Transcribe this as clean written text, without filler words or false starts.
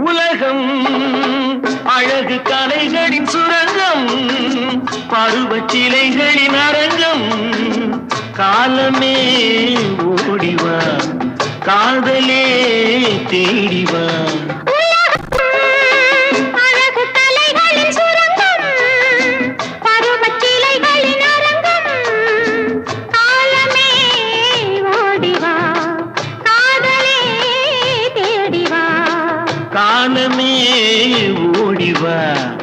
உலகம் அழகு கலைகளின் சுரங்கம், பருவச் சிலைகளின் அரங்கம். காலமே ஓடிவா, காதலே தேடிவா. காலமே ஓடிவா.